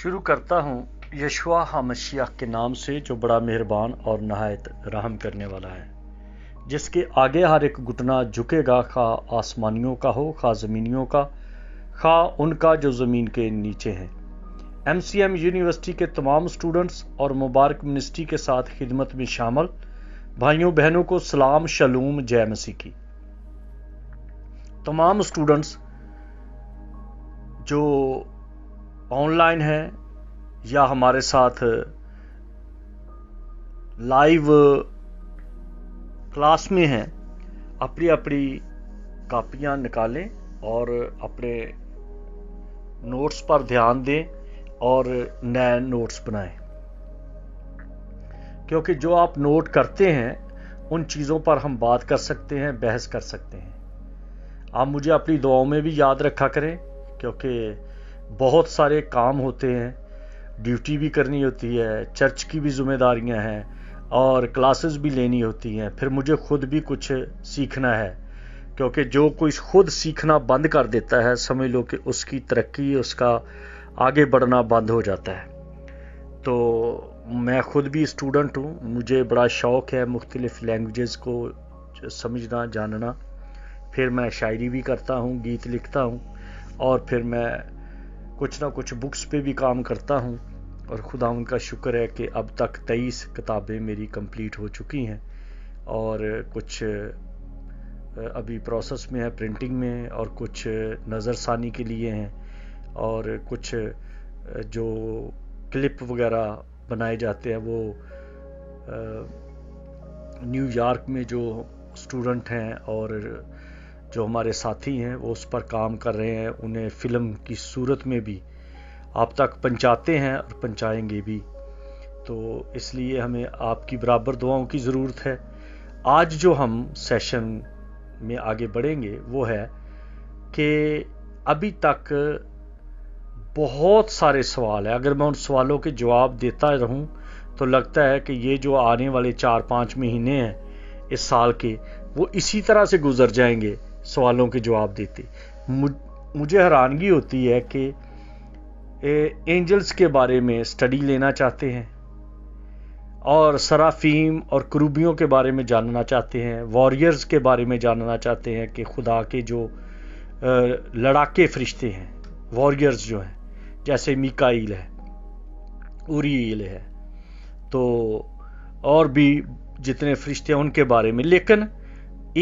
شروع کرتا ہوں یشوا ہمشیہ کے نام سے جو بڑا مہربان اور نہایت رحم کرنے والا ہے، جس کے آگے ہر ایک گھٹنا جھکے گا، خواہ آسمانیوں کا ہو خواہ زمینیوں کا، خواہ ان کا جو زمین کے نیچے ہیں۔ MCM یونیورسٹی کے تمام اسٹوڈنٹس اور مبارک منسٹری کے ساتھ خدمت میں شامل بھائیوں بہنوں کو سلام، شلوم، جے مسیح کی۔ تمام اسٹوڈنٹس جو آن لائن ہیں یا ہمارے ساتھ لائیو کلاس میں ہیں، اپنی اپنی کاپیاں نکالیں اور اپنے نوٹس پر دھیان دیں اور نئے نوٹس بنائیں، کیونکہ جو آپ نوٹ کرتے ہیں ان چیزوں پر ہم بات کر سکتے ہیں، بحث کر سکتے ہیں۔ آپ مجھے اپنی دعاؤں میں بھی یاد رکھا کریں، کیونکہ بہت سارے کام ہوتے ہیں، ڈیوٹی بھی کرنی ہوتی ہے، چرچ کی بھی ذمہ داریاں ہیں اور کلاسز بھی لینی ہوتی ہیں، پھر مجھے خود بھی کچھ سیکھنا ہے، کیونکہ جو کوئی خود سیکھنا بند کر دیتا ہے سمجھ لو کہ اس کی ترقی، اس کا آگے بڑھنا بند ہو جاتا ہے۔ تو میں خود بھی اسٹوڈنٹ ہوں، مجھے بڑا شوق ہے مختلف لینگویجز کو سمجھنا، جاننا۔ پھر میں شاعری بھی کرتا ہوں، گیت لکھتا ہوں، اور پھر میں کچھ نہ کچھ بکس پہ بھی کام کرتا ہوں، اور خدا ان کا شکر ہے کہ اب تک 23 کتابیں میری کمپلیٹ ہو چکی ہیں، اور کچھ ابھی پروسیس میں ہے، پرنٹنگ میں، اور کچھ نظر ثانی کے لیے ہیں، اور کچھ جو کلپ وغیرہ بنائے جاتے ہیں وہ نیو یارک میں جو اسٹوڈنٹ ہیں اور جو ہمارے ساتھی ہیں وہ اس پر کام کر رہے ہیں، انہیں فلم کی صورت میں بھی آپ تک پہنچاتے ہیں اور پہنچائیں گے بھی۔ تو اس لیے ہمیں آپ کی برابر دعاؤں کی ضرورت ہے۔ آج جو ہم سیشن میں آگے بڑھیں گے وہ ہے کہ ابھی تک بہت سارے سوال ہیں، اگر میں ان سوالوں کے جواب دیتا رہوں تو لگتا ہے کہ یہ جو آنے والے 4-5 مہینے ہیں اس سال کے، وہ اسی طرح سے گزر جائیں گے سوالوں کے جواب دیتے۔ مجھے حیرانگی ہوتی ہے کہ اینجلز کے بارے میں سٹڈی لینا چاہتے ہیں، اور سرافیم اور کروبیوں کے بارے میں جاننا چاہتے ہیں، واریئرز کے بارے میں جاننا چاہتے ہیں کہ خدا کے جو لڑاکے فرشتے ہیں، واریئرز جو ہیں، جیسے میکائیل ہے، اوریل ہے، تو اور بھی جتنے فرشتے ہیں ان کے بارے میں۔ لیکن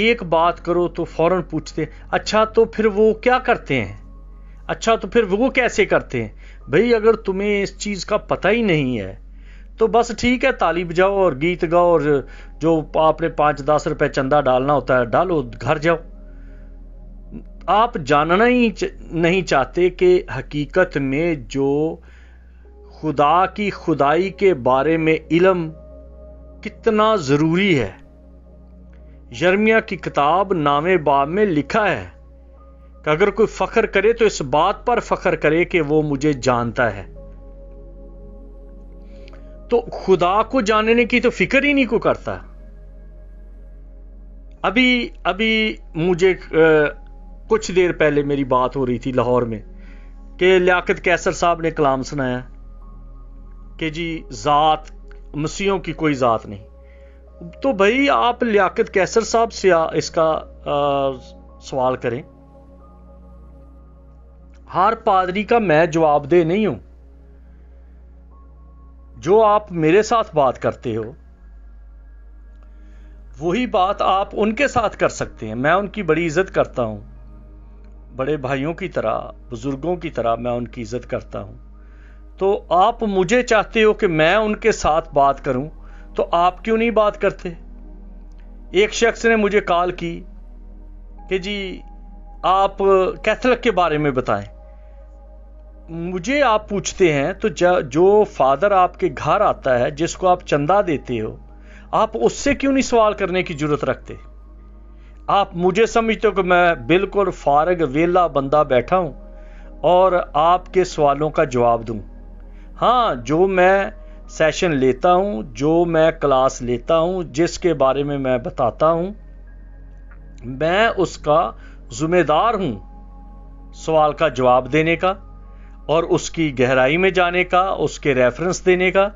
ایک بات کرو تو فوراً پوچھتے ہیں اچھا تو پھر وہ کیا کرتے ہیں، اچھا تو پھر وہ کیسے کرتے ہیں۔ بھئی اگر تمہیں اس چیز کا پتہ ہی نہیں ہے تو بس ٹھیک ہے، تالی بجاؤ اور گیت گاؤ، اور جو آپ نے 5-10 روپے چندہ ڈالنا ہوتا ہے ڈالو، گھر جاؤ۔ آپ جاننا ہی نہیں چاہتے کہ حقیقت میں جو خدا کی خدائی کے بارے میں علم کتنا ضروری ہے۔ یرمیہ کی کتاب 9 باب میں لکھا ہے کہ اگر کوئی فخر کرے تو اس بات پر فخر کرے کہ وہ مجھے جانتا ہے۔ تو خدا کو جاننے کی تو فکر ہی نہیں کو کرتا۔ ابھی مجھے کچھ دیر پہلے میری بات ہو رہی تھی لاہور میں کہ لیاقت قیصر صاحب نے کلام سنایا کہ جی ذات مسیحوں کی کوئی ذات نہیں۔ تو بھائی آپ لیاقت قیصر صاحب سے اس کا سوال کریں، ہر پادری کا میں جواب دہ نہیں ہوں۔ جو آپ میرے ساتھ بات کرتے ہو وہی بات آپ ان کے ساتھ کر سکتے ہیں۔ میں ان کی بڑی عزت کرتا ہوں، بڑے بھائیوں کی طرح، بزرگوں کی طرح میں ان کی عزت کرتا ہوں۔ تو آپ مجھے چاہتے ہو کہ میں ان کے ساتھ بات کروں، تو آپ کیوں نہیں بات کرتے؟ ایک شخص نے مجھے کال کی کہ جی آپ کیتھولک کے بارے میں بتائیں۔ مجھے آپ پوچھتے ہیں تو جو فادر آپ کے گھر آتا ہے، جس کو آپ چندہ دیتے ہو، آپ اس سے کیوں نہیں سوال کرنے کی جرات رکھتے؟ آپ مجھے سمجھتے ہو کہ میں بالکل فارغ ویلا بندہ بیٹھا ہوں اور آپ کے سوالوں کا جواب دوں؟ ہاں، جو میں سیشن لیتا ہوں، جو میں کلاس لیتا ہوں، جس کے بارے میں بتاتا ہوں، میں اس کا ذمہ دار ہوں سوال کا جواب دینے کا، اور اس کی گہرائی میں جانے کا، اس کے ریفرنس دینے کا،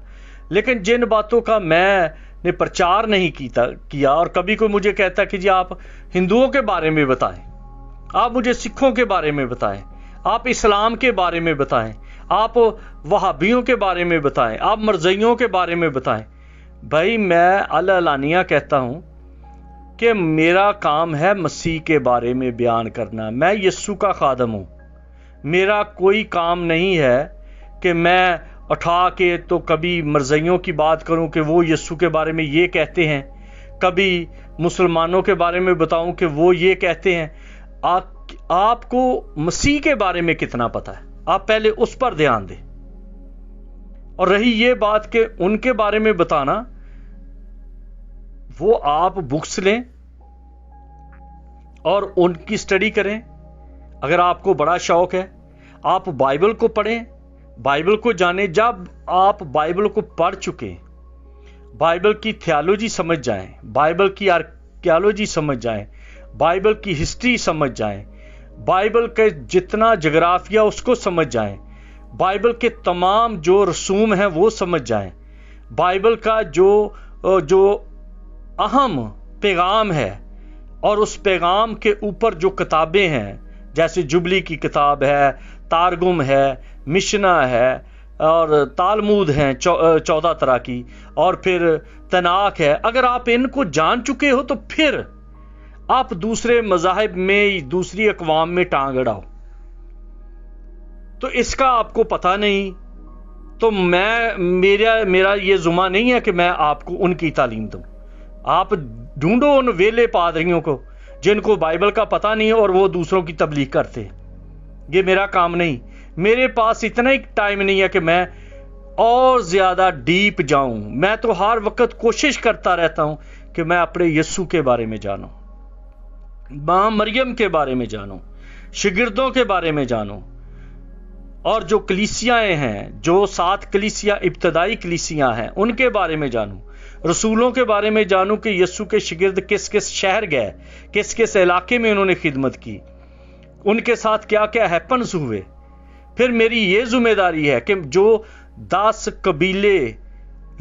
لیکن جن باتوں کا میں نے پرچار نہیں کیا، اور کبھی کوئی مجھے کہتا کہ جی آپ ہندوؤں کے بارے میں بتائیں، آپ مجھے سکھوں کے بارے میں بتائیں، آپ اسلام کے بارے میں بتائیں، آپ وہابیوں کے بارے میں بتائیں، آپ مرزائیوں کے بارے میں بتائیں، بھائی میں علانیہ کہتا ہوں کہ میرا کام ہے مسیح کے بارے میں بیان کرنا، میں یسوع کا خادم ہوں، میرا کوئی کام نہیں ہے کہ میں اٹھا کے تو کبھی مرزائیوں کی بات کروں کہ وہ یسوع کے بارے میں یہ کہتے ہیں، کبھی مسلمانوں کے بارے میں بتاؤں کہ وہ یہ کہتے ہیں۔ آپ کو مسیح کے بارے میں کتنا پتہ ہے؟ آپ پہلے اس پر دھیان دیں۔ اور رہی یہ بات کہ ان کے بارے میں بتانا، وہ آپ بکس لیں اور ان کی سٹڈی کریں۔ اگر آپ کو بڑا شوق ہے، آپ بائبل کو پڑھیں، بائبل کو جانیں۔ جب آپ بائبل کو پڑھ چکے، بائبل کی تھیالوجی سمجھ جائیں، بائبل کی آرکیالوجی سمجھ جائیں، بائبل کی ہسٹری سمجھ جائیں، بائبل کے جتنا جغرافیہ اس کو سمجھ جائیں، بائبل کے تمام جو رسوم ہیں وہ سمجھ جائیں، بائبل کا جو اہم پیغام ہے، اور اس پیغام کے اوپر جو کتابیں ہیں، جیسے جبلی کی کتاب ہے، تارگم ہے، مشنا ہے، اور تالمود ہیں 14 طرح کی، اور پھر تناک ہے، اگر آپ ان کو جان چکے ہو تو پھر آپ دوسرے مذاہب میں، دوسری اقوام میں ٹانگ اڑاؤ۔ تو اس کا آپ کو پتہ نہیں، تو میرا یہ ذمہ نہیں ہے کہ میں آپ کو ان کی تعلیم دوں۔ آپ ڈھونڈو ان ویلے پادریوں کو جن کو بائبل کا پتہ نہیں ہے اور وہ دوسروں کی تبلیغ کرتے ہیں۔ یہ میرا کام نہیں، میرے پاس اتنا ہی ٹائم نہیں ہے کہ میں اور زیادہ ڈیپ جاؤں۔ میں تو ہر وقت کوشش کرتا رہتا ہوں کہ میں اپنے یسوع کے بارے میں جانوں، ماں مریم کے بارے میں جانوں، شاگردوں کے بارے میں جانوں، اور جو کلیسیاں ہیں، جو 7 کلیسیاں ابتدائی کلیسیاں ہیں، ان کے بارے میں جانوں، رسولوں کے بارے میں جانوں کہ یسوع کے شاگرد کس کس شہر گئے، کس کس علاقے میں انہوں نے خدمت کی، ان کے ساتھ کیا کیا ہیپنز ہوئے۔ پھر میری یہ ذمہ داری ہے کہ جو 10 قبیلے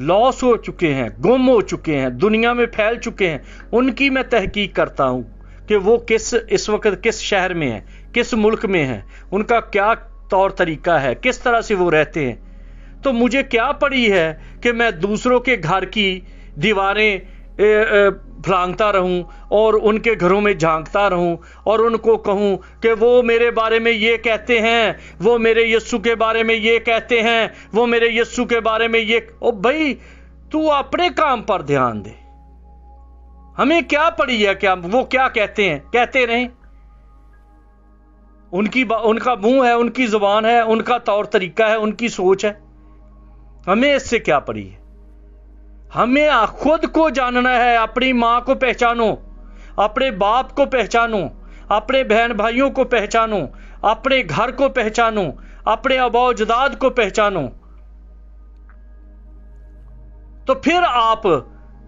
لاس ہو چکے ہیں، گم ہو چکے ہیں، دنیا میں پھیل چکے ہیں، ان کی میں تحقیق کرتا ہوں کہ وہ اس وقت کس شہر میں ہیں، کس ملک میں ہیں، ان کا کیا طور طریقہ ہے، کس طرح سے وہ رہتے ہیں۔ تو مجھے کیا پڑی ہے کہ میں دوسروں کے گھر کی دیواریں پھلانگتا رہوں اور ان کے گھروں میں جھانکتا رہوں اور ان کو کہوں کہ وہ میرے بارے میں یہ کہتے ہیں، وہ میرے یسوع کے بارے میں یہ کہتے ہیں، وہ میرے یسوع کے بارے میں یہ۔ او بھائی، تو اپنے کام پر دھیان دے۔ ہمیں کیا پڑی ہے کہ وہ کیا کہتے ہیں، کہتے رہیں۔ ان کا منہ ہے، ان کی زبان ہے، ان کا طور طریقہ ہے، ان کی سوچ ہے۔ ہمیں اس سے کیا پڑی ہے؟ ہمیں خود کو جاننا ہے۔ اپنی ماں کو پہچانو، اپنے باپ کو پہچانو، اپنے بہن بھائیوں کو پہچانو، اپنے گھر کو پہچانو، اپنے آباء و اجداد کو پہچانو۔ تو پھر آپ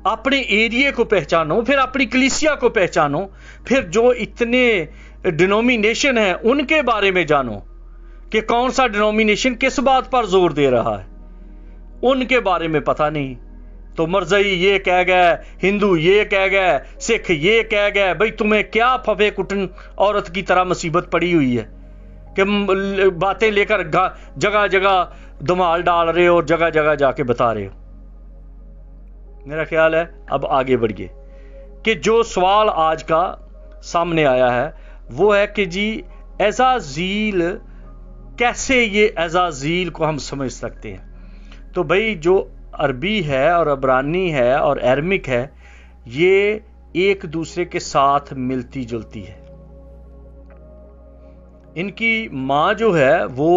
اپنے ایریے کو پہچانو، پھر اپنی کلیسیا کو پہچانو، پھر جو اتنے ڈینومینیشن ہیں ان کے بارے میں جانو کہ کون سا ڈینومینیشن کس بات پر زور دے رہا ہے۔ ان کے بارے میں پتہ نہیں، تو مرزائی یہ کہہ گئے، ہندو یہ کہہ گئے، سکھ یہ کہہ گئے۔ بھئی تمہیں کیا پھپے کٹن عورت کی طرح مصیبت پڑی ہوئی ہے کہ باتیں لے کر جگہ جگہ دھمال ڈال رہے ہو اور جگہ جگہ جا کے بتا رہے ہو۔ میرا خیال ہے اب آگے بڑھیے کہ جو سوال آج کا سامنے آیا ہے وہ ہے کہ جی عزازیل کیسے، یہ عزازیل کو ہم سمجھ سکتے ہیں؟ تو بھئی جو عربی ہے اور عبرانی ہے اور ارمک ہے، یہ ایک دوسرے کے ساتھ ملتی جلتی ہے۔ ان کی ماں جو ہے وہ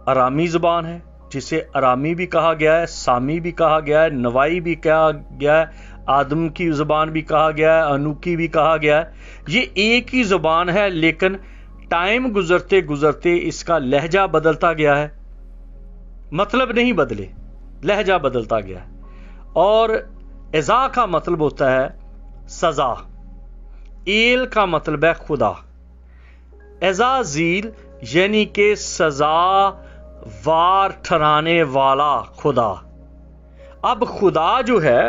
ارامی زبان ہے، جسے ارامی بھی کہا گیا ہے، سامی بھی کہا گیا ہے، نوائی بھی کہا گیا ہے، آدم کی زبان بھی کہا گیا ہے، انوکی بھی کہا گیا ہے۔ یہ ایک ہی زبان ہے، لیکن ٹائم گزرتے گزرتے اس کا لہجہ بدلتا گیا ہے۔ مطلب نہیں بدلے، لہجہ بدلتا گیا ہے۔ اور عزا کا مطلب ہوتا ہے سزا، ایل کا مطلب ہے خدا۔ عزازیل یعنی کہ سزا وار ٹھہرانے والا خدا۔ اب خدا جو ہے،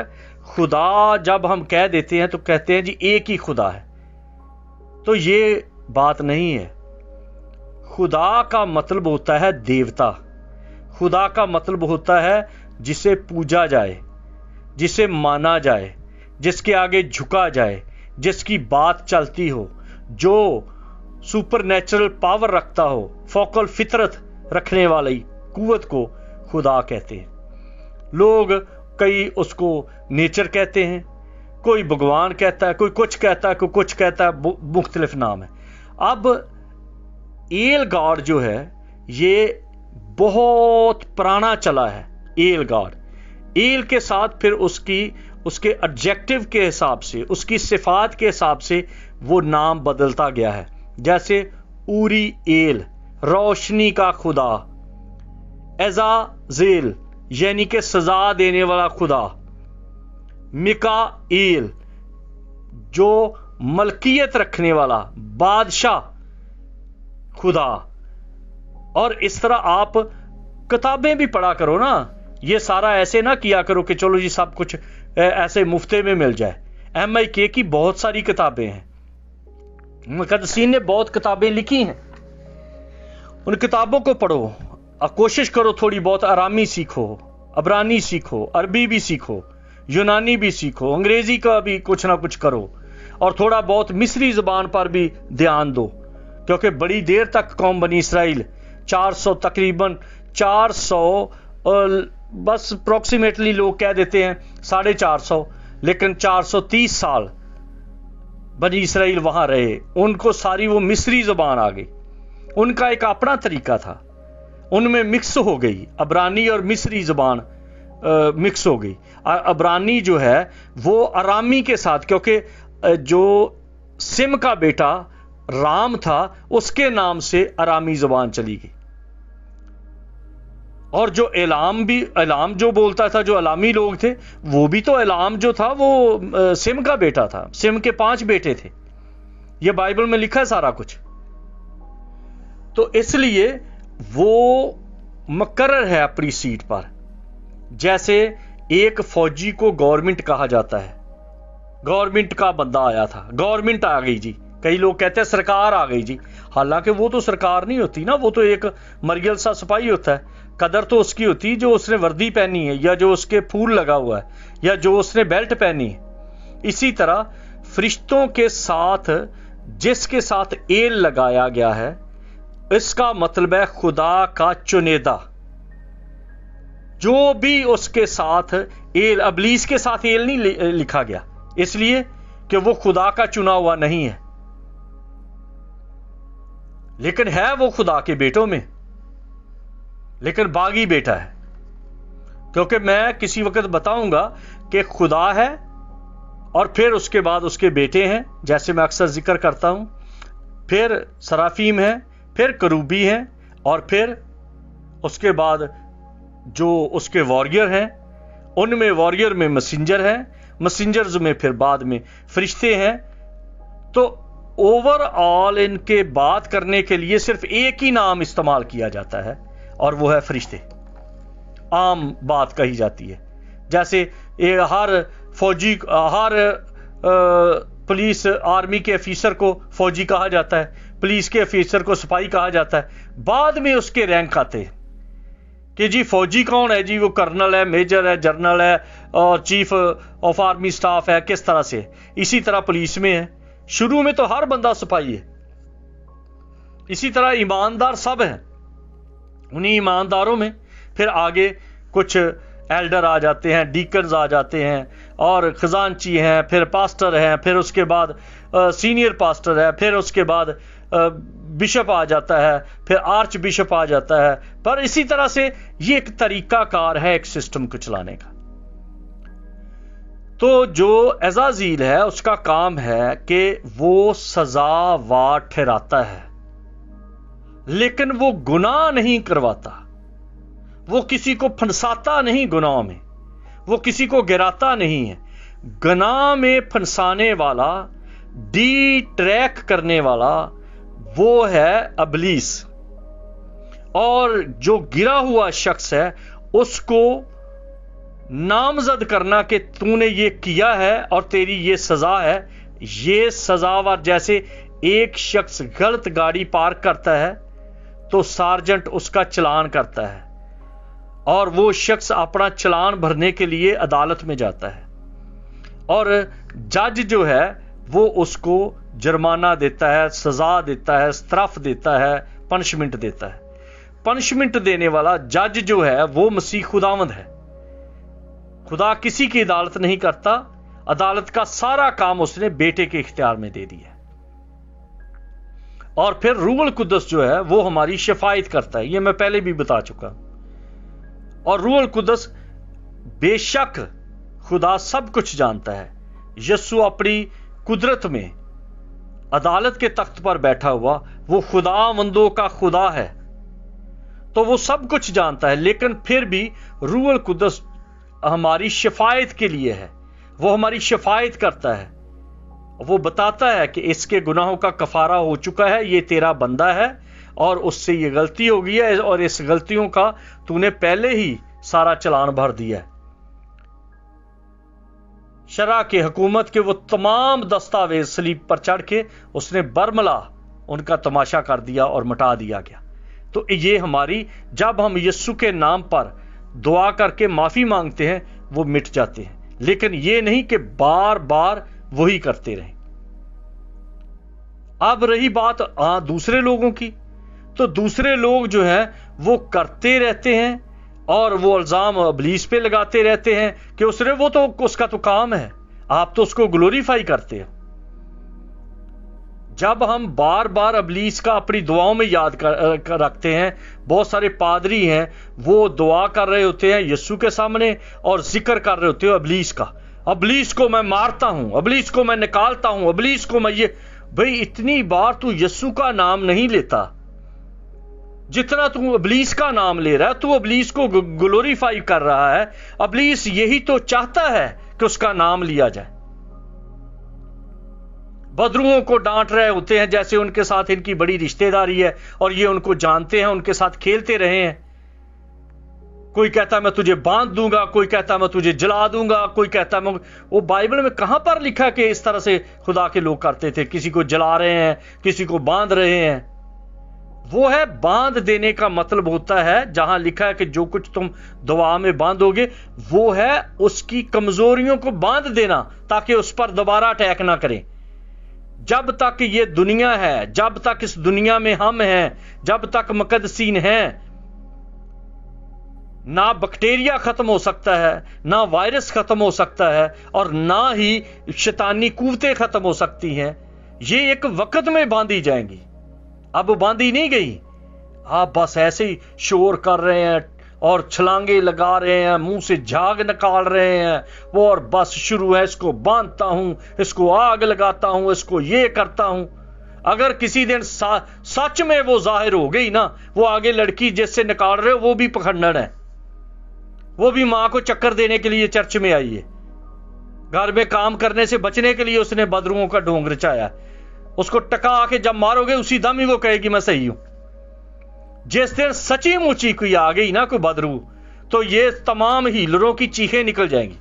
خدا جب ہم کہہ دیتے ہیں تو کہتے ہیں جی ایک ہی خدا ہے، تو یہ بات نہیں ہے۔ خدا کا مطلب ہوتا ہے دیوتا، خدا کا مطلب ہوتا ہے جسے پوجا جائے، جسے مانا جائے، جس کے آگے جھکا جائے، جس کی بات چلتی ہو، جو سپر نیچرل پاور رکھتا ہو، فوق الفطرت رکھنے والی قوت کو خدا کہتے ہیں۔ لوگ کئی اس کو نیچر کہتے ہیں، کوئی بھگوان کہتا ہے، کوئی کچھ کہتا ہے، کوئی کچھ کہتا ہے، مختلف نام ہے۔ اب ایل گاڈ جو ہے یہ بہت پرانا چلا ہے۔ ایل گاڈ، ایل کے ساتھ پھر اس کے ایڈجیکٹو کے حساب سے، اس کی صفات کے حساب سے وہ نام بدلتا گیا ہے۔ جیسے اوری ایل، روشنی کا خدا، عزازیل یعنی کہ سزا دینے والا خدا، میکائیل جو ملکیت رکھنے والا بادشاہ خدا۔ اور اس طرح آپ کتابیں بھی پڑھا کرو نا، یہ سارا ایسے نہ کیا کرو کہ چلو جی سب کچھ ایسے مفتے میں مل جائے۔ MIK کی بہت ساری کتابیں ہیں، مقدسین نے بہت کتابیں لکھی ہیں، ان کتابوں کو پڑھو، کوشش کرو تھوڑی بہت آرامی سیکھو، عبرانی سیکھو، عربی بھی سیکھو، یونانی بھی سیکھو، انگریزی کا بھی کچھ نہ کچھ کرو، اور تھوڑا بہت مصری زبان پر بھی دھیان دو، کیونکہ بڑی دیر تک قوم بنی اسرائیل 400 تقریباً 400 بس اپروکسیمیٹلی لوگ کہہ دیتے ہیں 450 لیکن 430 سال بنی اسرائیل وہاں رہے، ان کو ساری وہ مصری زبان آ گئی، ان کا ایک اپنا طریقہ تھا، ان میں مکس ہو گئی، عبرانی اور مصری زبان مکس ہو گئی۔ عبرانی جو ہے وہ ارامی کے ساتھ، کیونکہ جو سم کا بیٹا رام تھا اس کے نام سے ارامی زبان چلی گئی، اور جو اعلام جو بولتا تھا، جو الامی لوگ تھے، وہ بھی تو اعلام جو تھا وہ سم کا بیٹا تھا، سم کے 5 بیٹے تھے، یہ بائبل میں لکھا ہے سارا کچھ۔ تو اس لیے وہ مقرر ہے اپنی سیٹ پر، جیسے ایک فوجی کو گورنمنٹ کہا جاتا ہے، گورنمنٹ کا بندہ آیا تھا، گورنمنٹ آ گئی جی، کئی لوگ کہتے ہیں سرکار آ گئی جی، حالانکہ وہ تو سرکار نہیں ہوتی نا، وہ تو ایک مریل سا سپاہی ہوتا ہے۔ قدر تو اس کی ہوتی جو اس نے وردی پہنی ہے، یا جو اس کے پھول لگا ہوا ہے، یا جو اس نے بیلٹ پہنی ہے۔ اسی طرح فرشتوں کے ساتھ جس کے ساتھ ایل لگایا گیا ہے، اس کا مطلب ہے خدا کا چنیدہ، جو بھی اس کے ساتھ ایل، ابلیس کے ساتھ ایل نہیں لکھا گیا، اس لیے کہ وہ خدا کا چنا ہوا نہیں ہے، لیکن ہے وہ خدا کے بیٹوں میں، لیکن باغی بیٹا ہے۔ کیونکہ میں کسی وقت بتاؤں گا کہ خدا ہے، اور پھر اس کے بعد اس کے بیٹے ہیں، جیسے میں اکثر ذکر کرتا ہوں، پھر سرافیم ہیں، پھر کروبی ہیں، اور پھر اس کے بعد جو اس کے واریر ہیں، ان میں واریر میں مسنجر ہیں، مسنجرز میں پھر بعد میں فرشتے ہیں۔ تو اوور آل ان کے بات کرنے کے لیے صرف ایک ہی نام استعمال کیا جاتا ہے، اور وہ ہے فرشتے، عام بات کہی جاتی ہے۔ جیسے ہر فوجی، ہر پولیس آرمی کے افیسر کو فوجی کہا جاتا ہے، پولیس کے افیسر کو سپاہی کہا جاتا ہے، بعد میں اس کے رینک آتے ہیں کہ جی فوجی کون ہے، جی وہ کرنل ہے، میجر ہے، جنرل ہے، اور چیف آف آرمی سٹاف ہے، کس طرح سے۔ اسی طرح پولیس میں ہے، شروع میں تو ہر بندہ سپاہی ہے۔ اسی طرح ایماندار سب ہیں، انہی ایمانداروں میں پھر آگے کچھ ایلڈر آ جاتے ہیں، ڈیکنز آ جاتے ہیں، اور خزانچی ہیں، پھر پاسٹر ہیں، پھر اس کے بعد سینئر پاسٹر ہے، پھر اس کے بعد بشپ آ جاتا ہے، پھر آرچ بشپ آ جاتا ہے۔ پر اسی طرح سے یہ ایک طریقہ کار ہے ایک سسٹم کو چلانے کا۔ تو جو عزازیل ہے اس کا کام ہے کہ وہ سزا وار ٹھہراتا ہے، لیکن وہ گناہ نہیں کرواتا، وہ کسی کو پھنساتا نہیں گناہ میں، وہ کسی کو گراتا نہیں ہے۔ گناہ میں پھنسانے والا، ڈی ٹریک کرنے والا وہ ہے ابلیس، اور جو گرا ہوا شخص ہے اس کو نامزد کرنا کہ تو نے یہ کیا ہے اور تیری یہ سزا ہے. یہ سزاوار، جیسے ایک شخص غلط گاڑی پارک کرتا ہے تو سارجنٹ اس کا چلان کرتا ہے اور وہ شخص اپنا چلان بھرنے کے لیے عدالت میں جاتا ہے اور جج جو ہے وہ اس کو جرمانہ دیتا ہے، سزا دیتا ہے، استراف دیتا ہے، پنشمنٹ دیتا ہے. پنشمنٹ دینے والا جج جو ہے وہ مسیح خداوند ہے. خدا کسی کی عدالت نہیں کرتا، عدالت کا سارا کام اس نے بیٹے کے اختیار میں دے دیا. اور پھر روح القدس جو ہے وہ ہماری شفاعت کرتا ہے، یہ میں پہلے بھی بتا چکا. اور روح القدس بے شک خدا سب کچھ جانتا ہے. یسوع اپنی قدرت میں عدالت کے تخت پر بیٹھا ہوا، وہ خداوندوں کا خدا ہے تو وہ سب کچھ جانتا ہے. لیکن پھر بھی روح القدس ہماری شفاعت کے لیے ہے، وہ ہماری شفاعت کرتا ہے. وہ بتاتا ہے کہ اس کے گناہوں کا کفارہ ہو چکا ہے، یہ تیرا بندہ ہے اور اس سے یہ غلطی ہو گئی ہے اور اس غلطیوں کا تو نے پہلے ہی سارا چلان بھر دیا ہے. شرع کے حکومت کے وہ تمام دستاویز صلیب پر چڑھ کے اس نے برملا ان کا تماشا کر دیا اور مٹا دیا گیا. تو یہ ہماری، جب ہم یسوع کے نام پر دعا کر کے معافی مانگتے ہیں وہ مٹ جاتے ہیں، لیکن یہ نہیں کہ بار بار وہی کرتے رہیں. اب رہی بات دوسرے لوگوں کی، تو دوسرے لوگ جو ہیں وہ کرتے رہتے ہیں اور وہ الزام ابلیس پہ لگاتے رہتے ہیں کہ اس کا تو کام ہے، آپ تو اس کو گلوریفائی کرتے ہو. جب ہم بار بار ابلیس کا اپنی دعاؤں میں یاد رکھتے ہیں، بہت سارے پادری ہیں وہ دعا کر رہے ہوتے ہیں یسوع کے سامنے اور ذکر کر رہے ہوتے ہیں ابلیس کا، ابلیس کو میں مارتا ہوں، ابلیس کو میں نکالتا ہوں، ابلیس کو میں یہ. بھئی اتنی بار تو یسوع کا نام نہیں لیتا جتنا تو ابلیس کا نام لے رہا ہے. تو ابلیس کو گلوریفائی کر رہا ہے. ابلیس یہی تو چاہتا ہے کہ اس کا نام لیا جائے. بدروؤں کو ڈانٹ رہے ہوتے ہیں جیسے ان کے ساتھ ان کی بڑی رشتہ داری ہے اور یہ ان کو جانتے ہیں، ان کے ساتھ کھیلتے رہے ہیں. کوئی کہتا ہے میں تجھے باندھ دوں گا، کوئی کہتا ہے میں تجھے جلا دوں گا، کوئی کہتا ہے وہ بائبل میں کہاں پر لکھا کہ اس طرح سے خدا کے لوگ کرتے تھے؟ کسی کو جلا رہے ہیں، کسی کو باندھ رہے ہیں. وہ ہے باندھ دینے کا مطلب ہوتا ہے جہاں لکھا ہے کہ جو کچھ تم دعا میں باندھو گے وہ ہے اس کی کمزوریوں کو باندھ دینا تاکہ اس پر دوبارہ اٹیک نہ کریں. جب تک یہ دنیا ہے، جب تک اس دنیا میں ہم ہیں، جب تک مقدسین ہیں، نہ بیکٹیریا ختم ہو سکتا ہے، نہ وائرس ختم ہو سکتا ہے اور نہ ہی شیطانی قوتیں ختم ہو سکتی ہیں. یہ ایک وقت میں باندھی جائیں گی. اب باندھی نہیں گئی، آپ بس ایسے ہی شور کر رہے ہیں اور چھلانگے لگا رہے ہیں، منہ سے جھاگ نکال رہے ہیں وہ، اور بس شروع ہے اس کو باندھتا ہوں، اس کو آگ لگاتا ہوں، اس کو یہ کرتا ہوں. اگر کسی دن سچ میں وہ ظاہر ہو گئی نا، وہ آگے لڑکی جس سے نکال رہے ہو وہ بھی پکھنڈن ہے، وہ بھی ماں کو چکر دینے کے لیے چرچ میں آئی ہے. گھر میں کام کرنے سے بچنے کے لیے اس نے بدروؤں کا ڈھونگ رچایا. اس کو ٹکا کے جب مارو گے اسی دم ہی وہ کہے گی میں صحیح ہوں. جس دن سچی مچی کوئی آ گئی نا، کوئی بدرو، تو یہ تمام ہیلروں کی چیخیں نکل جائیں گی.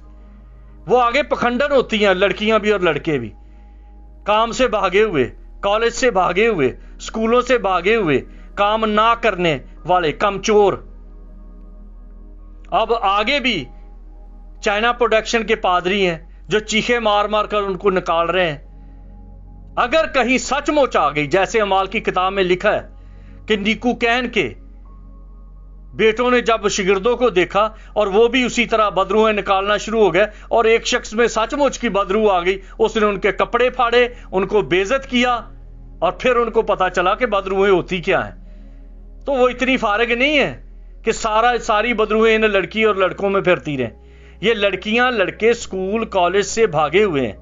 وہ آگے پکھنڈن ہوتی ہیں، لڑکیاں بھی اور لڑکے بھی، کام سے بھاگے ہوئے، کالج سے بھاگے ہوئے، اسکولوں سے بھاگے ہوئے، کام نہ کرنے والے کمچور. اب آگے بھی چائنا پروڈکشن کے پادری ہیں جو چیخے مار مار کر ان کو نکال رہے ہیں. اگر کہیں سچ مچ آ گئی، جیسے امال کی کتاب میں لکھا ہے کہ نیکو کہن کے بیٹوں نے جب شاگردوں کو دیکھا اور وہ بھی اسی طرح بدروہیں نکالنا شروع ہو گئے اور ایک شخص میں سچ مچ کی بدرو آ گئی، اس نے ان کے کپڑے پھاڑے، ان کو بے عزت کیا اور پھر ان کو پتا چلا کہ بدروہیں ہوتی کیا ہیں. تو وہ اتنی فارغ نہیں ہے کہ ساری بدروہیں ان لڑکی اور لڑکوں میں پھرتی رہیں. یہ لڑکیاں لڑکے اسکول کالج سے بھاگے ہوئے ہیں،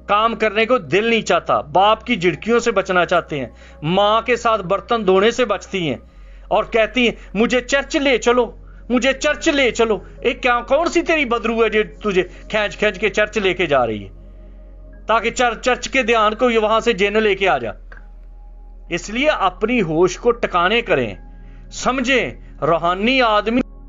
کام کرنے کو دل نہیں چاہتا، باپ کی جھڑکیوں سے بچنا چاہتے ہیں، ماں کے ساتھ برتن دھونے سے بچتی ہیں اور کہتی ہیں مجھے چرچ لے چلو، مجھے چرچ لے چلو. ایک کون سی تیری بدرو ہے جو تجھے کھینچ کھینچ کے چرچ لے کے جا رہی ہے تاکہ چرچ کے دھیان کو وہاں سے جن لے کے آ جا. اس لیے اپنی ہوش کو ٹکانے کریں، سمجھیں روحانی آدمی